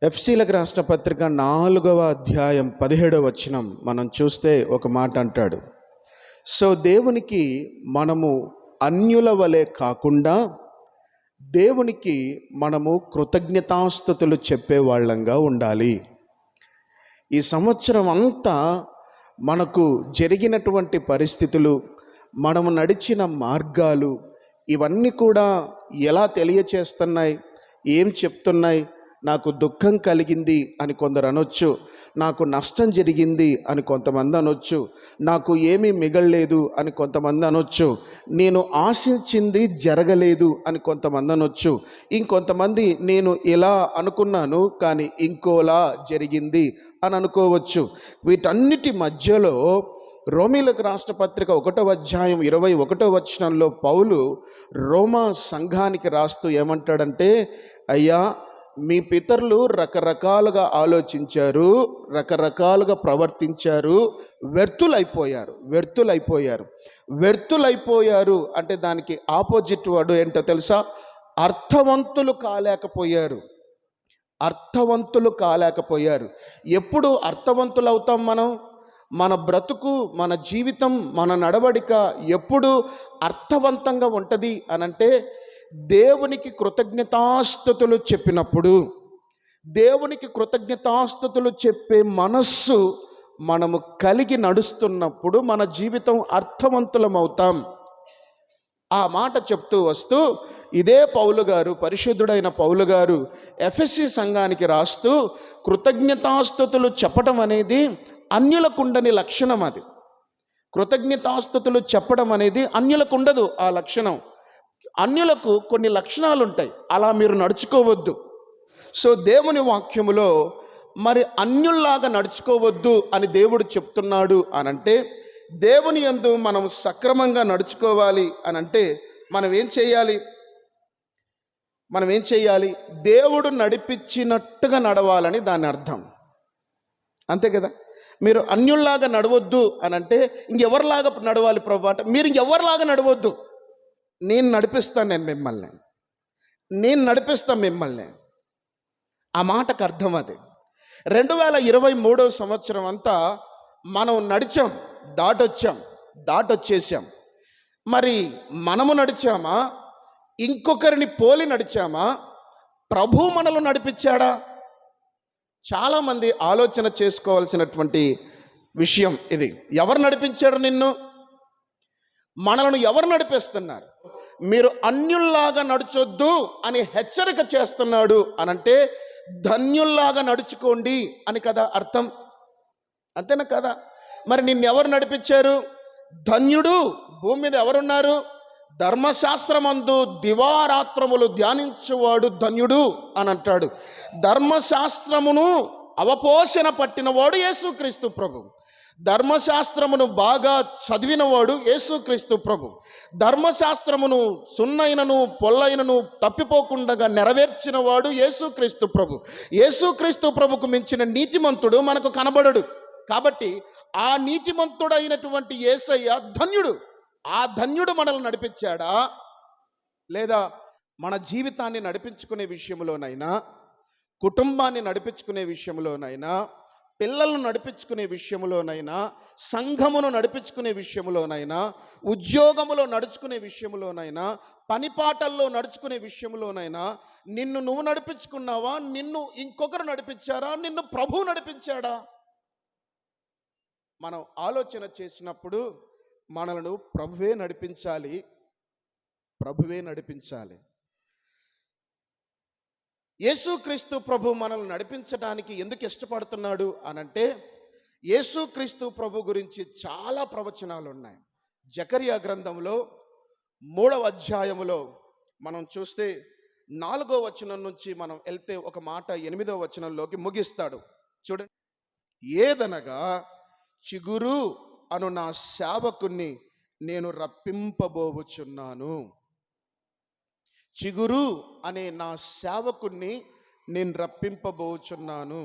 ఎఫ్సీలకు రాష్ట్ర పత్రిక 4వ అధ్యాయం 17వ వచనం మనం చూస్తే ఒక మాట అంటాడు. సో దేవునికి మనము అన్యుల వలె కాకుండా దేవునికి మనము కృతజ్ఞతాస్తుతులు చెప్పేవాళ్ళంగా ఉండాలి. ఈ సంవత్సరం అంతా మనకు జరిగినటువంటి పరిస్థితులు, మనము నడిచిన మార్గాలు, ఇవన్నీ కూడా ఎలా తెలియచేస్తున్నాయి, ఏం చెప్తున్నాయి? నాకు దుఃఖం కలిగింది అని కొందరు అనొచ్చు, నాకు నష్టం జరిగింది అని కొంతమంది అనొచ్చు, నాకు ఏమీ మిగలలేదు అని కొంతమంది అనొచ్చు, నేను ఆశించింది జరగలేదు అని కొంతమంది అనొచ్చు, ఇంకొంతమంది నేను ఇలా అనుకున్నాను కానీ ఇంకోలా జరిగింది అని అనుకోవచ్చు. వీటన్నిటి మధ్యలో రోమీలకు రాష్ట్ర పత్రిక 1వ అధ్యాయం 21వ వచనంలో పౌలు రోమా సంఘానికి రాస్తూ ఏమంటాడంటే, అయ్యా, మీ పితరులు రకరకాలుగా ఆలోచించారు, రకరకాలుగా ప్రవర్తించారు, వ్యర్థులైపోయారు అంటే దానికి ఆపోజిట్ వర్డ్ ఏంటో తెలుసా? అర్థవంతులు కాలేకపోయారు. ఎప్పుడు అర్థవంతులు అవుతాం మనం? మన బ్రతుకు, మన జీవితం, మన నడవడిక ఎప్పుడు అర్థవంతంగా ఉంటుంది అనంటే దేవునికి కృతజ్ఞతాస్తుతులు చెప్పినప్పుడు, దేవునికి కృతజ్ఞతాస్తుతులు చెప్పే మనస్సు మనము కలిగి నడుస్తున్నప్పుడు మన జీవితం అర్థవంతులం అవుతాం. ఆ మాట చెప్తూ వస్తూ ఇదే పౌలు గారు, పరిశుద్ధుడైన పౌలు గారు ఎఫెసీ సంఘానికి రాస్తూ కృతజ్ఞతాస్తుతులు చెప్పడం అనేది అన్యులకు ఉండని లక్షణం. అది కృతజ్ఞతాస్తుతులు చెప్పడం అనేది అన్యులకు ఉండదు. ఆ లక్షణం అన్యులకు కొన్ని లక్షణాలు ఉంటాయి, అలా మీరు నడుచుకోవద్దు. సో దేవుని వాక్యములో మరి అన్యుల్లాగా నడుచుకోవద్దు అని దేవుడు చెప్తున్నాడు అనంటే, దేవుని యందు మనం సక్రమంగా నడుచుకోవాలి అనంటే మనం ఏం చేయాలి? దేవుడు నడిపించినట్టుగా నడవాలని దాని అర్థం, అంతే కదా. మీరు అన్యుల్లాగా నడవద్దు అనంటే ఇంకెవరిలాగా నడవాలి ప్రభు అంటే, మీరు ఇంకెవరిలాగా నడవద్దు, నేను నడిపిస్తాను మిమ్మల్ని. ఆ మాటకు అర్థం అది. 2023 సంవత్సరం అంతా మనం నడిచాం, దాటొచ్చేసాం. మరి మనము నడిచామా? ఇంకొకరిని పోలి నడిచామా? ప్రభు మనల్ని నడిపించాడా? చాలామంది ఆలోచన చేసుకోవాల్సినటువంటి విషయం ఇది. ఎవరు నడిపించాడు నిన్ను? మనలను ఎవరు నడిపిస్తున్నారు? మీరు అన్యుల్లాగా నడుచొద్దు అని హెచ్చరిక చేస్తున్నాడు అనంటే ధన్యుల్లాగా నడుచుకోండి అని కదా అర్థం, అంతేనా కదా? మరి నిన్నెవరు నడిపించారు? ధన్యుడు. భూమి మీద ఎవరున్నారు? ధర్మశాస్త్రమందు దివారాత్రములు ధ్యానించువాడు ధన్యుడు అని అంటాడు. ధర్మశాస్త్రమును అవపోషణ పట్టినవాడు యేసుక్రీస్తు ప్రభు. ధర్మశాస్త్రమును బాగా చదివినవాడు యేసుక్రీస్తు ప్రభు. ధర్మశాస్త్రమును సున్నైనను పొల్లైనను తప్పిపోకుండా నెరవేర్చినవాడు యేసుక్రీస్తు ప్రభు. యేసుక్రీస్తు ప్రభుకు మించిన నీతిమంతుడు మనకు కనబడడు. కాబట్టి ఆ నీతిమంతుడైనటువంటి యేసయ్య ధన్యుడు. ఆ ధన్యుడు మనల్ని నడిపించాడా? లేదా మన జీవితాన్ని నడిపించుకునే విషయంలోనైనా, కుటుంబాన్ని నడిపించుకునే విషయంలోనైనా, పిల్లలను నడిపించుకునే విషయంలోనైనా, సంఘమును నడిపించుకునే విషయంలోనైనా, ఉద్యోగములో నడుచుకునే విషయంలోనైనా, పనిపాటల్లో నడుచుకునే విషయంలోనైనా నిన్ను నువ్వు నడిపించుకున్నావా? నిన్ను ఇంకొకరు నడిపించారా? నిన్ను ప్రభువు నడిపించాడా? మనం ఆలోచన చేసినప్పుడు మనలను ప్రభువే నడిపించాలి. యేసుక్రీస్తు ప్రభు మనల్ని నడిపించడానికి ఎందుకు ఇష్టపడుతున్నాడు అనంటే, యేసుక్రీస్తు ప్రభు గురించి చాలా ప్రవచనాలు ఉన్నాయి. జకరియా గ్రంథంలో 3వ అధ్యాయములో మనం చూస్తే 4వ వచనం నుంచి మనం వెళ్తే ఒక మాట 8వ వచనంలోకి ముగిస్తాడు. చూడండి, ఏదనగా చిగురు అను నా సేవకుణ్ణి నేను రప్పింపబోచున్నాను. చిగురు అనే నా సేవకుణ్ణి నేను రప్పింపబోచున్నాను.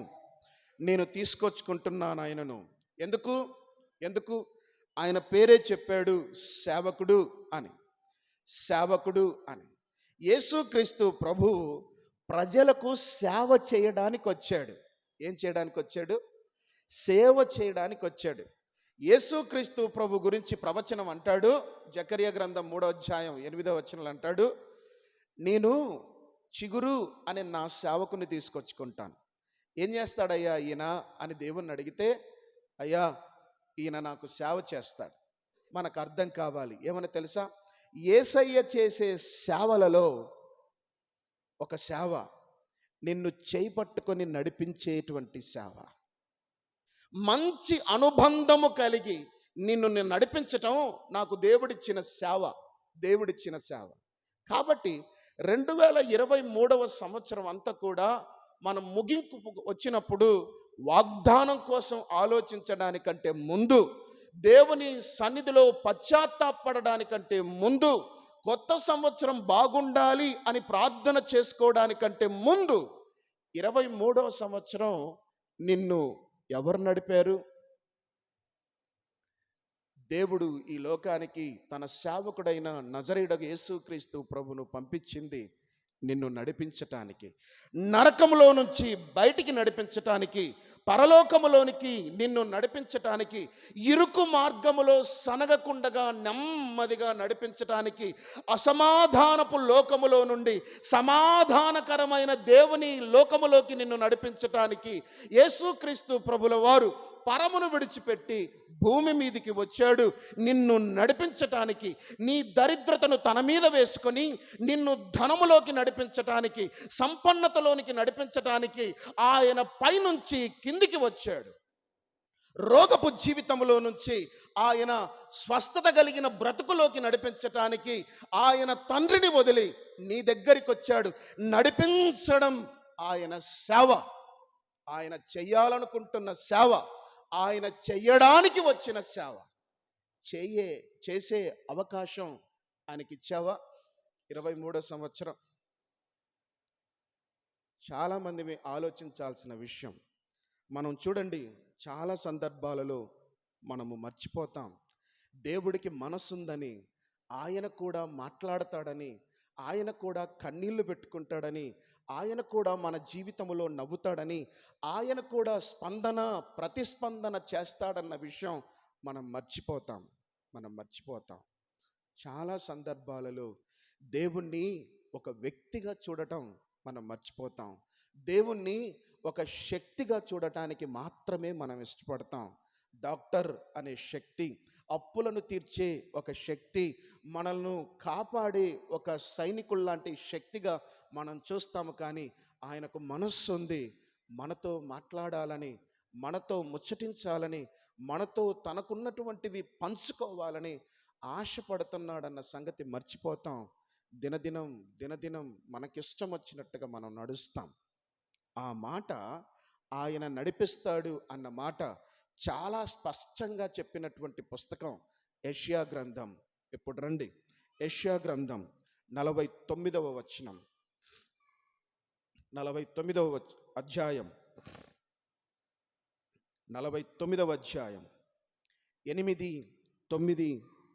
నేను తీసుకొచ్చుకుంటున్నాను ఆయనను. ఎందుకు? ఆయన పేరే చెప్పాడు, సేవకుడు అని. యేసుక్రీస్తు ప్రభువు ప్రజలకు సేవ చేయడానికి వచ్చాడు. ఏం చేయడానికి వచ్చాడు? సేవ చేయడానికి వచ్చాడు. యేసుక్రీస్తు ప్రభు గురించి ప్రవచనం అంటాడు. జకర్యా గ్రంథం 3వ అధ్యాయం 8వ వచనంలో అంటాడు, నేను చిగురు అనే నా సేవకుని తీసుకొచ్చుకుంటాను. ఏం చేస్తాడయ్యా ఈయన అని దేవుణ్ణి అడిగితే, అయ్యా ఈయన నాకు సేవ చేస్తాడు. మనకు అర్థం కావాలి. ఏమని తెలుసా? యేసయ్య చేసే సేవలలో ఒక సేవ నిన్ను చేయి పట్టుకొని నడిపించేటువంటి సేవ. మంచి అనుబంధము కలిగి నిన్ను నడిపించటం నాకు దేవుడిచ్చిన సేవ. దేవుడిచ్చిన సేవ. కాబట్టి 2023వ సంవత్సరం అంతా కూడా మనం ముగింపు వచ్చినప్పుడు వాగ్దానం కోసం ఆలోచించడానికంటే ముందు, దేవుని సన్నిధిలో పశ్చాత్తాపడడానికంటే ముందు, కొత్త సంవత్సరం బాగుండాలి అని ప్రార్థన చేసుకోవడానికంటే ముందు 23వ సంవత్సరం నిన్ను ఎవరు నడిపారు? దేవుడు ఈ లోకానికి తన సేవకుడైన నజరేయుడగు యేసుక్రీస్తు ప్రభును పంపించింది నిన్ను నడిపించటానికి, నరకములో నుంచి బయటికి నడిపించటానికి, పరలోకములోనికి నిన్ను నడిపించటానికి, ఇరుకు మార్గములో సనగకుండగా నెమ్మదిగా నడిపించటానికి, అసమాధానపు లోకములో నుండి సమాధానకరమైన దేవుని లోకములోకి నిన్ను నడిపించటానికి యేసుక్రీస్తు ప్రభుల వారు పరమును విడిచిపెట్టి భూమి మీదికి వచ్చాడు. నిన్ను నడిపించటానికి, నీ దరిద్రతను తన మీద వేసుకొని నిన్ను ధనములోకి నడిపించటానికి, సంపన్నతలోనికి నడిపించటానికి ఆయన పైనుంచి కిందికి వచ్చాడు. రోగపు జీవితంలో నుంచి ఆయన స్వస్థత కలిగిన బ్రతుకులోకి నడిపించటానికి ఆయన తండ్రిని వదిలి నీ దగ్గరికి వచ్చాడు. నడిపించడం ఆయన సేవ. ఆయన చెయ్యాలనుకుంటున్న సేవ, ఆయన చెయ్యడానికి వచ్చిన సేవ. చేసే అవకాశం ఆయనకి ఇచ్చావా? 23వ సంవత్సరం చాలామంది ఆలోచించాల్సిన విషయం. మనం చూడండి, చాలా సందర్భాలలో మనము మర్చిపోతాం. దేవుడికి మనసుందని, ఆయన కూడా మాట్లాడతాడని, ఆయన కూడా కన్నీళ్లు పెట్టుకుంటాడని, ఆయన కూడా మన జీవితంలో నవ్వుతాడని, ఆయన కూడా ప్రతిస్పందన చేస్తాడన్న విషయం మనం మర్చిపోతాం. చాలా సందర్భాలలో దేవుణ్ణి ఒక వ్యక్తిగా చూడటం మనం మర్చిపోతాం. దేవుణ్ణి ఒక శక్తిగా చూడటానికి మాత్రమే మనం ఇష్టపడతాం. డాక్టర్ అనే శక్తి, అప్పులను తీర్చే ఒక శక్తి, మనల్ని కాపాడే ఒక సైనికుల్లాంటి శక్తిగా మనం చూస్తాము. కానీ ఆయనకు మనస్సు ఉంది, మనతో మాట్లాడాలని, మనతో ముచ్చటించాలని, మనతో తనకున్నటువంటివి పంచుకోవాలని ఆశపడుతున్నాడన్న సంగతి మర్చిపోతాం. దినదినం మనకిష్టం వచ్చినట్టుగా మనం నడుస్తాం. ఆ మాట, ఆయన నడిపిస్తాడు అన్న మాట చాలా స్పష్టంగా చెప్పినటువంటి పుస్తకం యెషయా గ్రంథం. ఇప్పుడు రండి, యెషయా గ్రంథం 49వ వచనం, 49వ అధ్యాయం, 49వ అధ్యాయం 8, 9,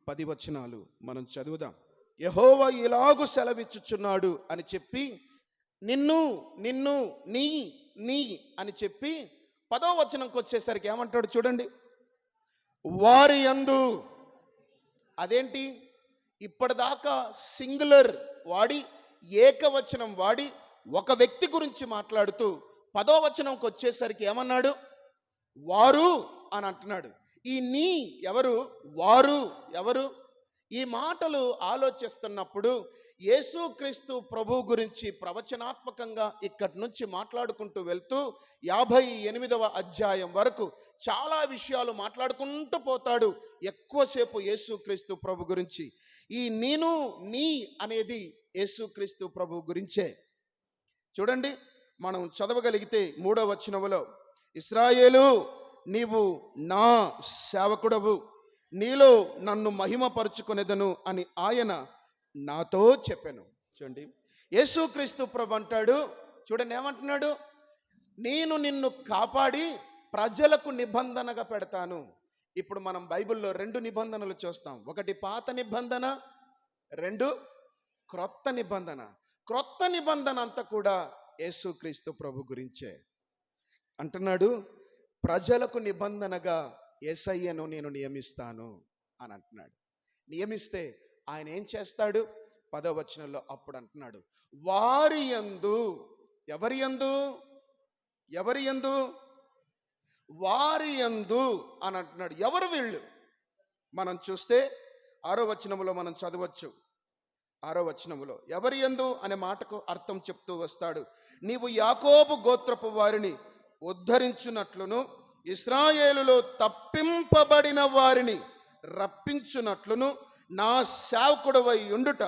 10 వచనాలు మనం చదువుదాం. యెహోవా ఇలాగు సెలవిచ్చుచున్నాడు అని చెప్పి, నిన్ను నీ అని చెప్పి 10వ వచనంకి వచ్చేసరికి ఏమంటాడు చూడండి, వారి యందు. అదేంటి? ఇప్పటిదాకా సింగులర్ వాడి, ఏకవచనం వాడి ఒక వ్యక్తి గురించి మాట్లాడుతూ 10వ వచనంకి వచ్చేసరికి ఏమన్నాడు? వారు అని అంటున్నాడు. ఈ నీ ఎవరు? వారు ఎవరు? ఈ మాటలు ఆలోచిస్తున్నప్పుడు యేసుక్రీస్తు ప్రభు గురించి ప్రవచనాత్మకంగా ఇక్కడి నుంచి మాట్లాడుకుంటూ వెళ్తూ 58వ అధ్యాయం వరకు చాలా విషయాలు మాట్లాడుకుంటూ పోతాడు. ఎక్కువసేపు యేసుక్రీస్తు ప్రభు గురించి. ఈ నీ అనేది యేసుక్రీస్తు ప్రభు గురించే. చూడండి, మనం చదవగలిగితే 3వ వచనములో, ఇశ్రాయేలు నీవు నా సేవకుడవు, నీలో నన్ను మహిమపరుచుకొనేదను అని ఆయన నాతో చెప్పాను. చూడండి, యేసుక్రీస్తు ప్రభు అంటాడు, చూడండి ఏమంటున్నాడు, నేను నిన్ను కాపాడి ప్రజలకు నిబంధనగా పెడతాను. ఇప్పుడు మనం బైబిల్లో 2 నిబంధనలు చూస్తాం. ఒకటి పాత నిబంధన, 2 క్రొత్త నిబంధన. క్రొత్త నిబంధన అంతా కూడా యేసుక్రీస్తు ప్రభు గురించే అంటున్నాడు. ప్రజలకు నిబంధనగా యేసయ్యను నేను నియమిస్తాను అని అంటున్నాడు. నియమిస్తే ఆయన ఏం చేస్తాడు? 10వ వచనంలో అప్పుడు అంటున్నాడు, వారి యందు, ఎవరి యందు? ఎవరి యందు? వారి యందు అని అంటున్నాడు. ఎవరు వీళ్ళు? మనం చూస్తే 6వ వచనములో మనం చదవచ్చు. 6వ వచనములో ఎవరి యందు అనే మాటకు అర్థం చెప్తూ వస్తాడు. నీవు యాకోబు గోత్రపు వారిని ఉద్ధరించునట్లును, ఇశ్రాయేలులో తప్పింపబడిన వారిని రప్పించునట్లును నా సేవకుడవై ఉండుట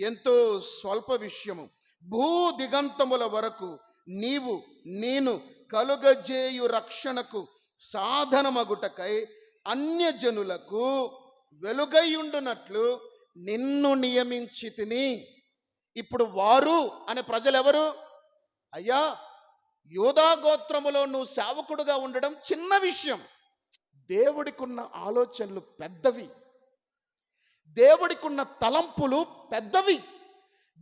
ఎంతో స్వల్ప విషయము. భూ దిగంతముల వరకు నీవు నేను కలుగజేయు రక్షణకు సాధనమగుటకై అన్యజనులకు వెలుగైయుండునట్లు నిన్ను నియమించి తిని. ఇప్పుడు వారు అనే ప్రజలు ఎవరు? అయ్యా, యూదా గోత్రములో నువ్వు సేవకుడుగా ఉండడం చిన్న విషయం. దేవుడికున్న ఆలోచనలు పెద్దవి, దేవుడికున్న తలంపులు పెద్దవి,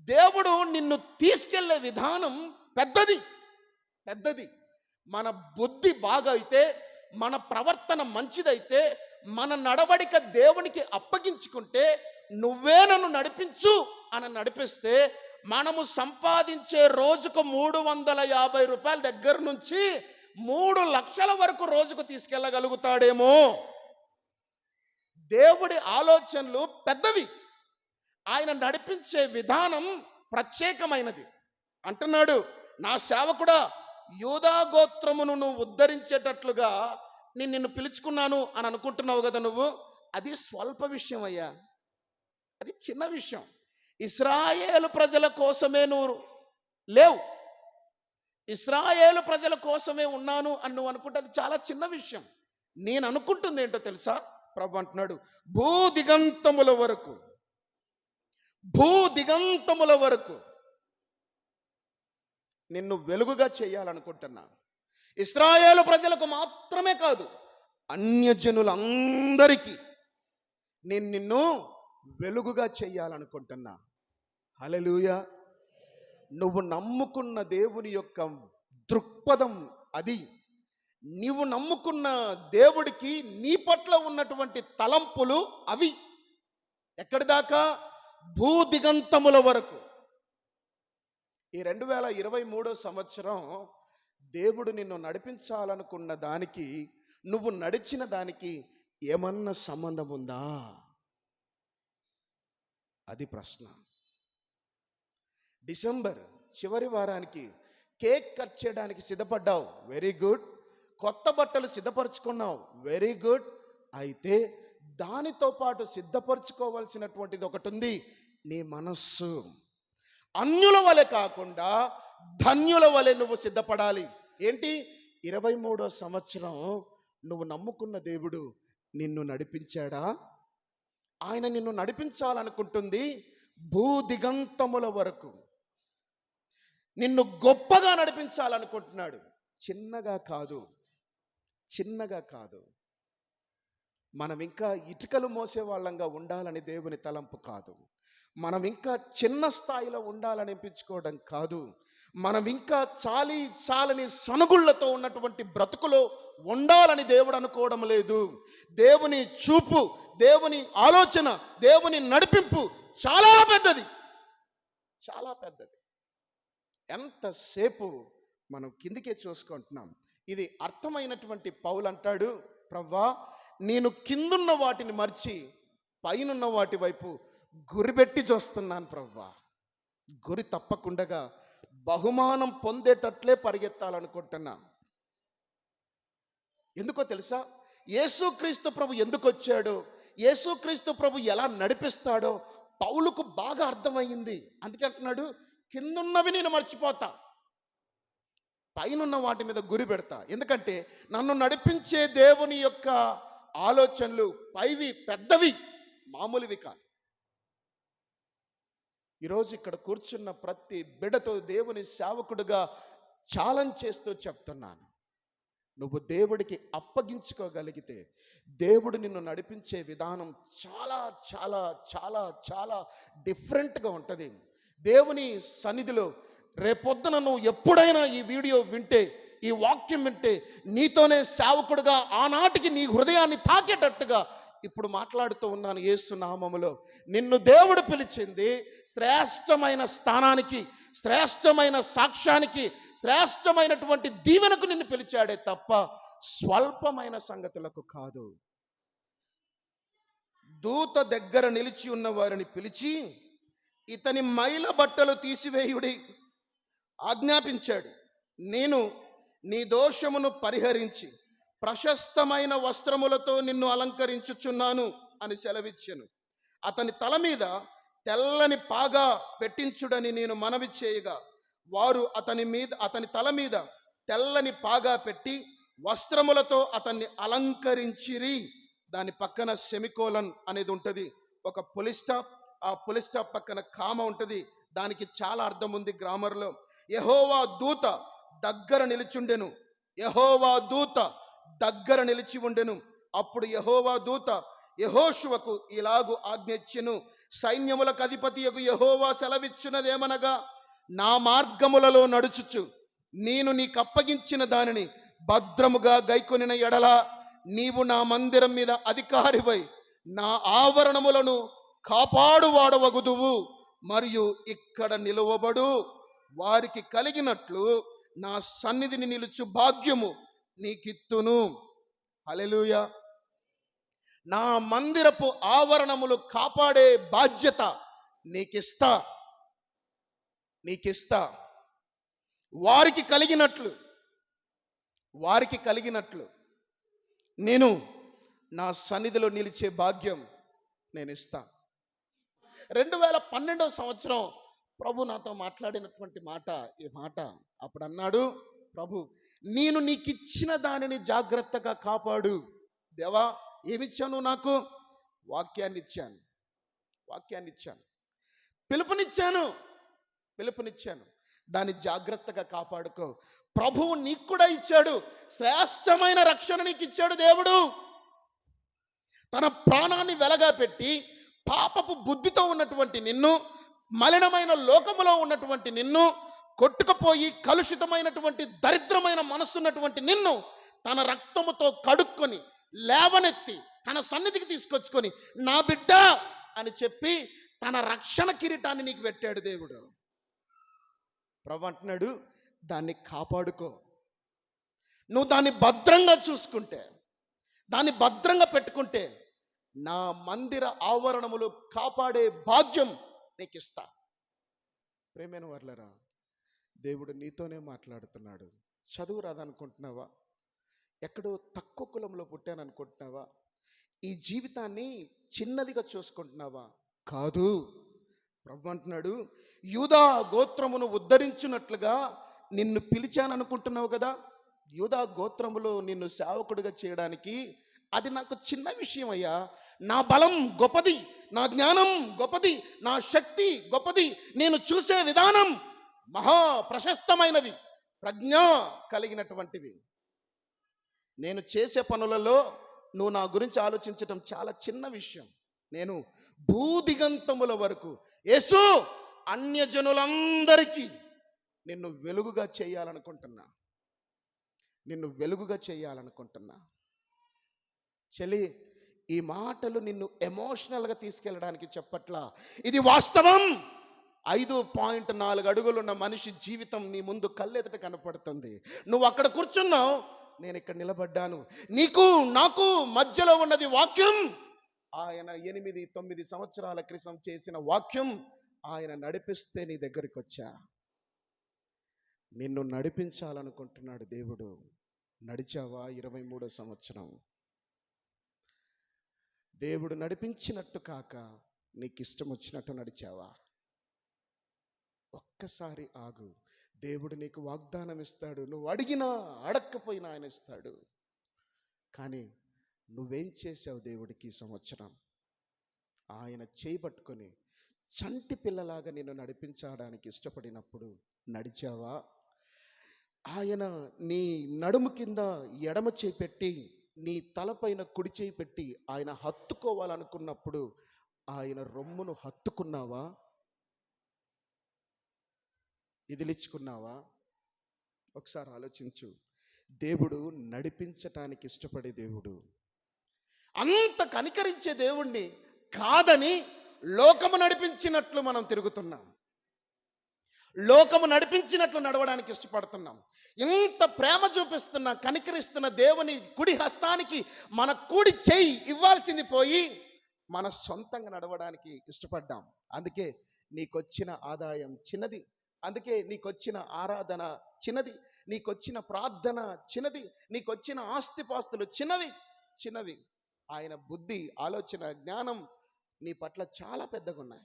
దేవుడు నిన్ను తీసుకెళ్లే విధానం పెద్దది. మన బుద్ధి బాగా అయితే, మన ప్రవర్తన మంచిదైతే, మన నడవడిక దేవునికి అప్పగించుకుంటే, నువ్వే నన్ను నడిపించు అని నడిపిస్తే, మనము సంపాదించే రోజుకు 350 రూపాయల దగ్గర నుంచి 3 లక్షల వరకు రోజుకు తీసుకెళ్ళగలుగుతాడేమో. దేవుడి ఆలోచనలు పెద్దవి, ఆయన నడిపించే విధానం ప్రత్యేకమైనది. అంటున్నాడు, నా సేవకుడా, యూదా గోత్రమును నువ్వు ఉద్ధరించేటట్లుగా నిన్ను పిలుచుకున్నాను అని అనుకుంటున్నావు కదా నువ్వు. అది స్వల్ప విషయం అయ్యా, అది చిన్న విషయం. ఇశ్రాయేలు ప్రజల కోసమే నువ్వు లేవు, ఇశ్రాయేలు ప్రజల కోసమే ఉన్నాను అని నువ్వు అనుకుంటే అది చాలా చిన్న విషయం. నేను అనుకుంటుంది ఏంటో తెలుసా? ప్రభు అంటున్నాడు, భూ దిగంతముల వరకు నిన్ను వెలుగుగా చేయాలనుకుంటున్నా. ఇశ్రాయేలు ప్రజలకు మాత్రమే కాదు, అన్యజనులందరికీ నేను నిన్ను వెలుగుగా చేయాలనుకుంటున్నా. హల్లెలూయా. నువ్వు నమ్ముకున్న దేవుని యొక్క దృక్పథం అది. నీవు నమ్ముకున్న దేవుడికి నీ పట్ల ఉన్నటువంటి తలంపులు అవి. ఎక్కడి దాకా? భూ దిగంతముల వరకు. ఈ 2023 సంవత్సరం దేవుడు నిన్ను నడిపించాలనుకున్న దానికి, నువ్వు నడిచిన దానికి ఏమన్నా సంబంధం ఉందా? అది ప్రశ్న. డిసెంబర్ చివరి వారానికి కేక్ కట్ చేయడానికి సిద్ధపడ్డావు, వెరీ గుడ్. కొత్త బట్టలు సిద్ధపరచుకున్నావు, వెరీ గుడ్. అయితే దానితో పాటు సిద్ధపరచుకోవాల్సినటువంటిది ఒకటి ఉంది, నీ మనస్సు. అన్యుల వలె కాకుండా ధన్యుల వలె నువ్వు సిద్ధపడాలి. ఏంటి? 23వ సంవత్సరం నువ్వు నమ్ముకున్న దేవుడు నిన్ను నడిపించాడా? ఆయన నిన్ను నడిపించాలనుకుంటుంది భూ దిగంతముల వరకు. నిన్ను గొప్పగా నడిపించాలనుకుంటున్నాడు, చిన్నగా కాదు. మనం ఇంకా ఇటుకలు మోసే వాళ్ళంగా ఉండాలని దేవుని తలంపు కాదు. మనం ఇంకా చిన్న స్థాయిలో ఉండాలనిపించుకోవడం కాదు. మనం ఇంకా చాలని సనుగుళ్లతో ఉన్నటువంటి బ్రతుకులో ఉండాలని దేవుడు అనుకోవడం లేదు. దేవుని చూపు, దేవుని ఆలోచన, దేవుని నడిపింపు చాలా పెద్దది. ఎంతసేపు మనం కిందికే చూసుకుంటున్నాం. ఇది అర్థమైనటువంటి పౌలు అంటాడు, ప్రవ్వా, నేను కిందున్న వాటిని మర్చి పైనున్న వాటి వైపు గురిపెట్టి చూస్తున్నాను ప్రవ్వా. గురి తప్పకుండా బహుమానం పొందేటట్లే పరిగెత్తాలనుకుంటున్నా. ఎందుకో తెలుసా? యేసుక్రీస్తు ప్రభు ఎందుకు వచ్చాడో, యేసుక్రీస్తు ప్రభు ఎలా నడిపిస్తాడో పౌలుకు బాగా అర్థమయ్యింది. అందుకే అంటున్నాడు, కిందున్నవి నేను మర్చిపోతా, పైనున్న వాటి మీద గురి పెడతా. ఎందుకంటే నన్ను నడిపించే దేవుని యొక్క ఆలోచనలు పైవి, పెద్దవి, మామూలువి కాదు. ఈరోజు ఇక్కడ కూర్చున్న ప్రతి బిడ్డతో దేవుని సేవకుడుగా ఛాలెంజ్ చేస్తూ చెప్తున్నాను, నువ్వు దేవుడికి అప్పగించుకోగలిగితే దేవుడు నిన్ను నడిపించే విధానం చాలా చాలా చాలా చాలా డిఫరెంట్గా ఉంటుంది. దేవుని సన్నిధిలో రేపొద్దున నువ్వు ఎప్పుడైనా ఈ వీడియో వింటే, ఈ వాక్యం వింటే, నీతోనే సేవకుడుగా ఆనాటికి నీ హృదయాన్ని తాకేటట్టుగా ఇప్పుడు మాట్లాడుతూ ఉన్నాను యేసు నామములో. నిన్ను దేవుడు పిలిచింది శ్రేష్టమైన స్థానానికి, శ్రేష్టమైన సాక్ష్యానికి, శ్రేష్టమైనటువంటి దీవెనకు నిన్ను పిలిచాడే తప్ప స్వల్పమైన సంగతులకు కాదు. దూత దగ్గర నిలిచి ఉన్న వారిని పిలిచి, ఇతని మైల బట్టలు తీసివేయుడి ఆజ్ఞాపించాడు. నేను నీ దోషమును పరిహరించి ప్రశస్తమైన వస్త్రములతో నిన్ను అలంకరించుచున్నాను అని సెలవిచ్చెను. అతని తల మీద తెల్లని పాగా పెట్టించుడని నేను మనవి చేయగా, వారు అతని తల మీద తెల్లని పాగా పెట్టి వస్త్రములతో అతన్ని అలంకరించిరి. దాని పక్కన సెమికోలన్ అనేది ఉంటుంది, ఒక పులి స్టాప్. ఆ పులి స్టాప్ పక్కన కామ ఉంటుంది. దానికి చాలా అర్థం ఉంది గ్రామర్లో. యెహోవా దూత దగ్గర నిలిచుండెను. యెహోవా దూత దగ్గర నిలిచి ఉండెను. అప్పుడు యెహోవా దూత యెహోషువకు ఇలాగు ఆజ్ఞిచ్చెను, సైన్యములకు అధిపతియగు యెహోవా సెలవిచ్చున్నదేమనగా, నా మార్గములలో నడుచుచు నేను నీకు అప్పగించిన దానిని భద్రముగా గైకొనిన ఎడల నీవు నా మందిరం మీద అధికారివై నా ఆవరణములను కాపాడువాడవగుదువు. మరియు ఇక్కడ నిలువబడు వారికి కలిగినట్లు నా సన్నిధిని నిలుచు భాగ్యము నీకిత్తును. హల్లెలూయా. నా మందిరపు ఆవరణములు కాపాడే బాధ్యత నీకిస్తా. వారికి కలిగినట్లు నేను నా సన్నిధిలో నిలిచే భాగ్యం నేను ఇస్తా. 2012 సంవత్సరం ప్రభు నాతో మాట్లాడినటువంటి మాట ఈ మాట. అప్పుడు అన్నాడు ప్రభు, నేను నీకు ఇచ్చిన దానిని జాగ్రత్తగా కాపాడు. దేవా, ఏమిచ్చాను? నాకు వాక్యాన్ని ఇచ్చాను, పిలుపునిచ్చాను. దాన్ని జాగ్రత్తగా కాపాడుకో. ప్రభువు నీకు కూడా ఇచ్చాడు, శ్రేష్టమైన రక్షణ నీకు ఇచ్చాడు. దేవుడు తన ప్రాణాన్ని వెలగా పెట్టి పాపపు బుద్ధితో ఉన్నటువంటి నిన్ను, మలినమైన లోకములో ఉన్నటువంటి నిన్ను, కొట్టుకుపోయి కలుషితమైనటువంటి దరిద్రమైన మనస్సున్నటువంటి నిన్ను తన రక్తముతో కడుక్కొని లేవనెత్తి తన సన్నిధికి తీసుకొచ్చుకొని నా బిడ్డ అని చెప్పి తన రక్షణ కిరీటాన్ని నీకు పెట్టాడు దేవుడు. ప్రభు అంటున్నాడు, దాన్ని కాపాడుకో. నువ్వు దాన్ని భద్రంగా చూసుకుంటే, దాన్ని భద్రంగా పెట్టుకుంటే నా మందిర ఆవరణములు కాపాడే భాగ్యం నీకు ఇస్తా. ప్రేమైన వర్లరా, దేవుడు నీతోనే మాట్లాడుతున్నాడు. చదువు రాదనుకుంటున్నావా? ఎక్కడో తక్కువ కులంలో పుట్టాననుకుంటున్నావా? ఈ జీవితాన్ని చిన్నదిగా చూసుకుంటున్నావా? కాదు. ప్రభు అంటున్నాడు, యూదా గోత్రమును ఉద్ధరించినట్లుగా నిన్ను పిలిచాననుకుంటున్నావు కదా. యూదా గోత్రములో నిన్ను సేవకుడిగా చేయడానికి అది నాకు చిన్న విషయం అయ్యా. నా బలం గొప్పది, నా జ్ఞానం గొప్పది, నా శక్తి గొప్పది, నేను చూసే విధానం మహా ప్రశస్తమైనవి, ప్రజ్ఞ కలిగినటువంటివి. నేను చేసే పనులలో నువ్వు నా గురించి ఆలోచించటం చాలా చిన్న విషయం. నేను భూదిగంతముల వరకు యేసు అన్యజనులందరికీ నిన్ను వెలుగుగా చేయాలనుకుంటున్నా. చెలి, ఈ మాటలు నిన్ను ఎమోషనల్గా తీసుకెళ్ళడానికి చెప్పట్లా, ఇది వాస్తవం. 5.4 అడుగులున్న మనిషి జీవితం నీ ముందు కళ్ళెదుట కనపడుతుంది. నువ్వు అక్కడ కూర్చున్నావు, నేను ఇక్కడ నిలబడ్డాను. నీకు నాకు మధ్యలో ఉన్నది వాక్యం. ఆయన 8-9 సంవత్సరాల క్రితం చేసిన వాక్యం ఆయన నడిపిస్తే నీ దగ్గరికి వచ్చా. నిన్ను నడిపించాలనుకుంటున్నాడు దేవుడు. నడిచావా? 23వ సంవత్సరం దేవుడు నడిపించినట్టు కాక నీకు ఇష్టం వచ్చినట్టు నడిచావా? ఒక్కసారి ఆగు. దేవుడు నీకు వాగ్దానం ఇస్తాడు. నువ్వు అడిగినా అడక్కపోయినా ఆయన ఇస్తాడు. కానీ నువ్వేం చేసావు దేవుడికి ఈ సంవత్సరం? ఆయన చేయబట్టుకొని చంటి పిల్లలాగా నిన్ను నడిపించడానికి ఇష్టపడినప్పుడు నడిచావా? ఆయన నీ నడుము కింద ఎడమ చేయి పెట్టి నీ తలపైన కుడి చేయి పెట్టి ఆయన హత్తుకోవాలనుకున్నప్పుడు ఆయన రొమ్మును హత్తుకున్నావా? ఇదిలిచ్చుకున్నావా? ఒకసారి ఆలోచించు. దేవుడు నడిపించటానికి ఇష్టపడే దేవుడు. అంత కనికరించే దేవుణ్ణి కాదని లోకము నడిపించినట్లు మనం తిరుగుతున్నాం. లోకము నడిపించినట్లు నడవడానికి ఇష్టపడుతున్నాం. ఇంత ప్రేమ చూపిస్తున్న, కనికరిస్తున్న దేవుని కుడి హస్తానికి మన కుడి చెయ్యి ఇవ్వాల్సింది పోయి మన సొంతంగా నడవడానికి ఇష్టపడ్డాం. అందుకే నీకొచ్చిన ఆదాయం చిన్నది, అందుకే నీకొచ్చిన ఆరాధన చిన్నది, నీకొచ్చిన ప్రార్థన చిన్నది, నీకొచ్చిన ఆస్తిపాస్తులు చిన్నవి. ఆయన బుద్ధి, ఆలోచన, జ్ఞానం నీ పట్ల చాలా పెద్దగా ఉన్నాయి.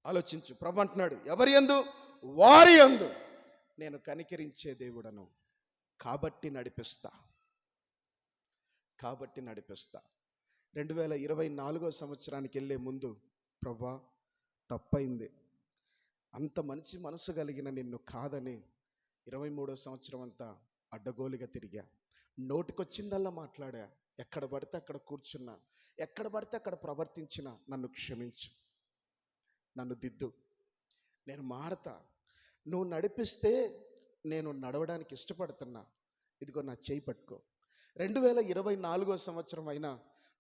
ఆలోచించు. ప్రభు అంటున్నాడు, ఎవరి యందు? వారి యందు నేను కనికరించే దేవుడను, కాబట్టి నడిపిస్తా. 2024 సంవత్సరానికి వెళ్ళే ముందు, ప్రభా తప్పైంది, అంత మంచి మనసు కలిగిన నిన్ను కాదని 23వ సంవత్సరం అంతా అడ్డగోలుగా తిరిగా, నోటికొచ్చిందల్లా మాట్లాడా, ఎక్కడ పడితే అక్కడ కూర్చున్నా, ఎక్కడ పడితే అక్కడ ప్రవర్తించినా నన్ను క్షమించు, నన్ను దిద్దు, నేను మారతా. నువ్వు నడిపిస్తే నేను నడవడానికి ఇష్టపడుతున్నా, ఇదిగో నా చేయి పట్టుకో. 2024 సంవత్సరం అయినా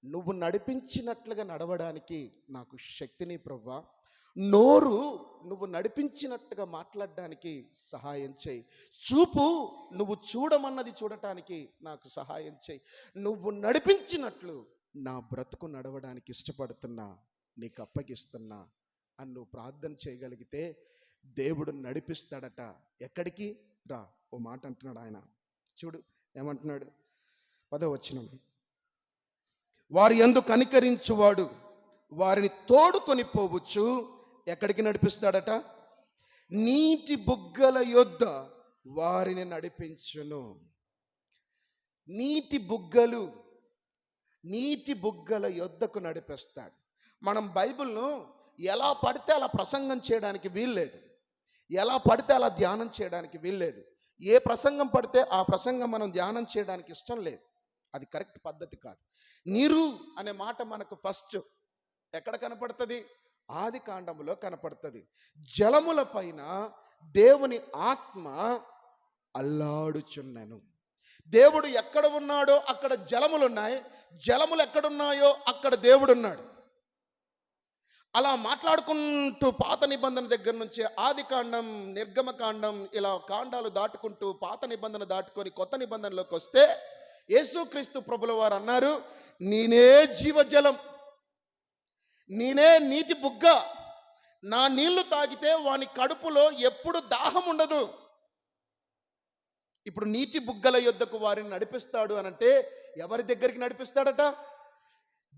నువ్వు నడిపించినట్లుగా నడవడానికి నాకు శక్తిని ప్రభువా, నోరు నువ్వు నడిపించినట్టుగా మాట్లాడడానికి సహాయం చేయి, చూపు నువ్వు చూడమన్నది చూడటానికి నాకు సహాయం చేయి, నువ్వు నడిపించినట్లు నా బ్రతుకు నడవడానికి ఇష్టపడుతున్నా, నీకు అప్పగిస్తున్నా అని నువ్వు ప్రార్థన చేయగలిగితే దేవుడు నడిపిస్తాడట. ఎక్కడికి? రా. ఓ మాట అంటున్నాడు ఆయన, చూడు ఏమంటున్నాడు, 10వ వచనం, వారి యందు కనికరించువాడు వారిని తోడుకొని పోవచ్చు. ఎక్కడికి నడిపిస్తాడట? నీటి బుగ్గల యొద్ద వారిని నడిపించును. నీటి బుగ్గల యొద్దకు నడిపిస్తాడు. మనం బైబిల్ను ఎలా పడితే అలా ప్రసంగం చేయడానికి వీల్లేదు, ఎలా పడితే అలా ధ్యానం చేయడానికి వీల్లేదు. ఏ ప్రసంగం పడితే ఆ ప్రసంగం మనం ధ్యానం చేయడానికి ఇష్టం లేదు, అది కరెక్ట్ పద్ధతి కాదు. నీరు అనే మాట మనకు ఫస్ట్ ఎక్కడ కనపడుతుంది? ఆది కాండములో కనపడుతుంది. జలముల పైన దేవుని ఆత్మ అల్లాడుచున్నను. దేవుడు ఎక్కడ ఉన్నాడో అక్కడ జలములు ఉన్నాయి, జలములు ఎక్కడున్నాయో అక్కడ దేవుడు ఉన్నాడు. అలా మాట్లాడుకుంటూ పాత నిబంధన దగ్గర నుంచి ఆది కాండం, నిర్గమకాండం, ఇలా కాండాలు దాటుకుంటూ పాత నిబంధన దాటుకొని కొత్త నిబంధనలోకి వస్తే యేసుక్రీస్తు ప్రభుల వారు అన్నారు, నేనే జీవజలం, నేనే నీటి బుగ్గ, నా నీళ్లు తాగితే వాని కడుపులో ఎప్పుడు దాహం ఉండదు. ఇప్పుడు నీటి బుగ్గల యొద్దకు వారిని నడిపిస్తాడు అనంటే ఎవరి దగ్గరికి నడిపిస్తాడట?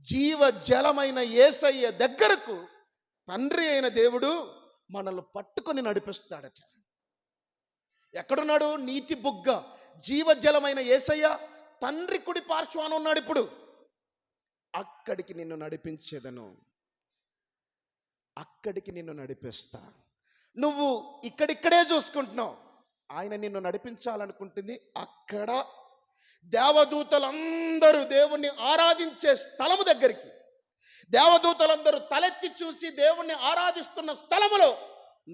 జీవజలమైన యేసయ్య దగ్గరకు తండ్రి అయిన దేవుడు మనల్ని పట్టుకొని నడిపిస్తాడట. ఎక్కడున్నాడు? నీటి బుగ్గ, జీవజలమైన యేసయ్య తండ్రి కుడి పార్శ్వాన ఉన్నాడు. ఇప్పుడు అక్కడికి నిన్ను నడిపించేదను, అక్కడికి నిన్ను నడిపిస్తా. నువ్వు ఇక్కడిక్కడే చూసుకుంటున్నావు, ఆయన నిన్ను నడిపించాలనుకుంటుంది అక్కడ. దేవదూతలందరూ దేవుణ్ణి ఆరాధించే స్థలము దగ్గరికి, దేవదూతలందరూ తలెత్తి చూసి దేవుణ్ణి ఆరాధిస్తున్న స్థలములో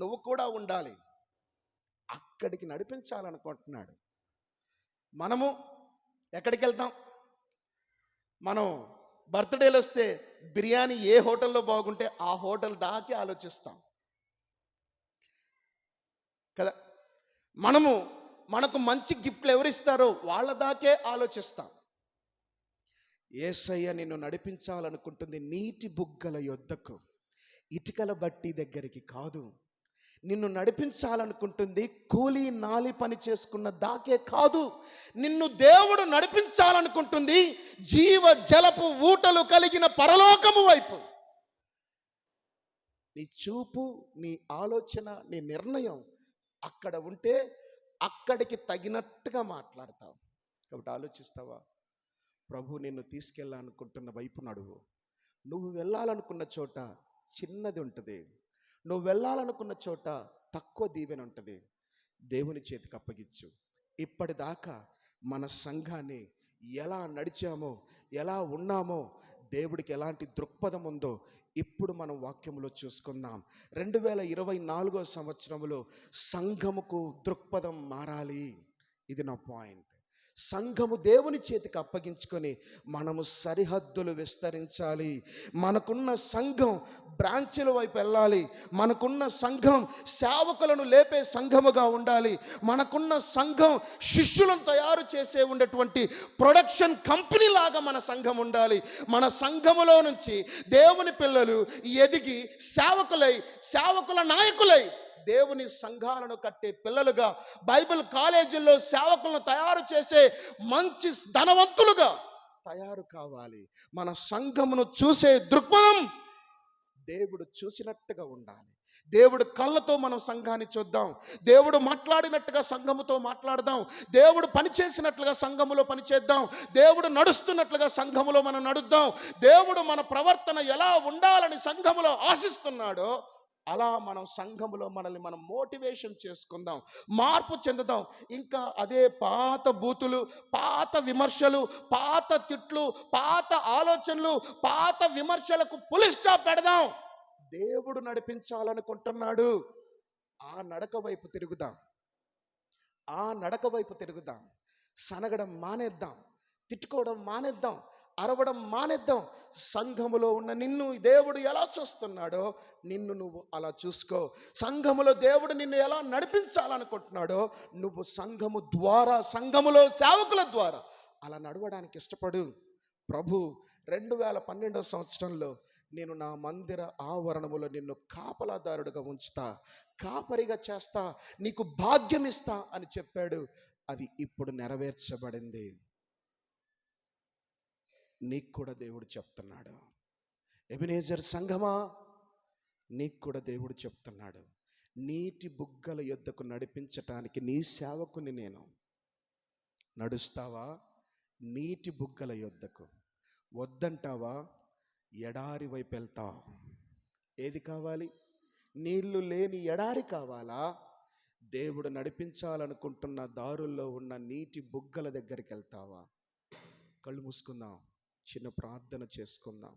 నువ్వు కూడా ఉండాలి. అక్కడికి నడిపించాలనుకుంటున్నాడు. మనము ఎక్కడికి వెళ్తాం? మనం బర్త్డేలు వస్తే బిర్యానీ ఏ హోటల్లో బాగుంటే ఆ హోటల్ దాకే ఆలోచిస్తాం కదా. మనకు మంచి గిఫ్ట్లు ఎవరిస్తారో వాళ్ళ దాకే ఆలోచిస్తాం. యేసయ్య నిన్ను నడిపించాలనుకుంటుంది నీటి బుగ్గల యొద్దకు, ఇటుకల బట్టి దగ్గరికి కాదు. నిన్ను నడిపించాలనుకుంటుంది కూలీ నాలి పని చేసుకున్న దాకే కాదు. నిన్ను దేవుడు నడిపించాలనుకుంటుంది జీవ జలపు ఊటలు కలిగిన పరలోకము వైపు. నీ చూపు, నీ ఆలోచన, నీ నిర్ణయం అక్కడ ఉంటే అక్కడికి తగినట్టుగా మాట్లాడతావు. కాబట్టి ఆలోచిస్తావా? ప్రభు నిన్ను తీసుకెళ్ళాలనుకుంటున్న వైపు నడువు. నువ్వు వెళ్ళాలనుకున్న చోట చిన్నది ఉంటుంది, నువ్వు వెళ్ళాలనుకున్న చోట తక్కువ దీవెన ఉంటుంది. దేవుని చేతికి అప్పగించు. ఇప్పటిదాకా మన సంఘాన్ని ఎలా నడిచామో, ఎలా ఉన్నామో దేవుడికి ఎలాంటి దృక్పథం ఉందో ఇప్పుడు మనం వాక్యంలో చూసుకుందాం. 2024 సంవత్సరంలో సంఘముకు దృక్పథం మారాలి. ఇది నా పాయింట్. సంఘము దేవుని చేతికి అప్పగించుకొని మనము సరిహద్దులు విస్తరించాలి. మనకున్న సంఘం బ్రాంచుల వైపు వెళ్ళాలి. మనకున్న సంఘం సేవకులను లేపే సంఘముగా ఉండాలి. మనకున్న సంఘం శిష్యులను తయారు చేసే ఉండేటువంటి ప్రొడక్షన్ కంపెనీ లాగా మన సంఘం ఉండాలి. మన సంఘములో నుంచి దేవుని పిల్లలు ఎదిగి సేవకుల నాయకులై దేవుని సంఘాలను కట్టే పిల్లలుగా, బైబిల్ కాలేజీల్లో సేవకులను తయారు చేసే మంచి ధనవంతులుగా తయారు కావాలి. మన సంఘమును చూసే దృక్పథం దేవుడు చూసినట్టుగా ఉండాలి. దేవుడు కళ్ళతో మనం సంఘాన్ని చూద్దాం. దేవుడు మాట్లాడినట్టుగా సంఘముతో మాట్లాడదాం. దేవుడు పనిచేసినట్లుగా సంఘములో పనిచేద్దాం. దేవుడు నడుస్తున్నట్లుగా సంఘములో మనం నడుద్దాం. దేవుడు మన ప్రవర్తన ఎలా ఉండాలని సంఘములో ఆశిస్తున్నాడో అలా మనం సంఘములో మనల్ని మనం మోటివేషన్ చేసుకుందాం, మార్పు చెందుదాం. ఇంకా అదే పాత బూతులు, పాత విమర్శలు, పాత తిట్లు, పాత ఆలోచనలు, పాత విమర్శలకు పులి స్టాప్ పెడదాం. దేవుడు నడిపించాలనుకుంటున్నాడు. ఆ నడక వైపు తిరుగుదాం. సనగడం మానేద్దాం, తిట్టుకోవడం మానేద్దాం, అరవడం మానేద్దాం. సంఘములో ఉన్న నిన్ను దేవుడు ఎలా చూస్తున్నాడో నిన్ను నువ్వు అలా చూసుకో. సంఘములో దేవుడు నిన్ను ఎలా నడిపించాలనుకుంటున్నాడో నువ్వు సంఘములో సేవకుల ద్వారా అలా నడవడానికి ఇష్టపడు. ప్రభు 2012 సంవత్సరంలో నేను నా మందిర ఆవరణములో నిన్ను కాపలాదారుడుగా ఉంచుతా, కాపరిగా చేస్తా, నీకు భాగ్యం ఇస్తా అని చెప్పాడు. అది ఇప్పుడు నెరవేర్చబడింది. నీకు కూడా దేవుడు చెప్తున్నాడు. ఎబెనేజర్ సంఘమా, నీకు కూడా దేవుడు చెప్తున్నాడు, నీటి బుగ్గల యొద్దకు నడిపించటానికి నీ సేవకుని నేను. నడుస్తావా నీటి బుగ్గల యొద్దకు? వద్దంటావా ఎడారి వైపు వెళ్తావా? ఏది కావాలి? నీళ్లు లేని ఎడారి కావాలా? దేవుడు నడిపించాలనుకుంటున్న దారుల్లో ఉన్న నీటి బుగ్గల దగ్గరికి వెళ్తావా? కళ్ళు మూసుకుందాం, చిన్న ప్రార్థన చేసుకుందాం.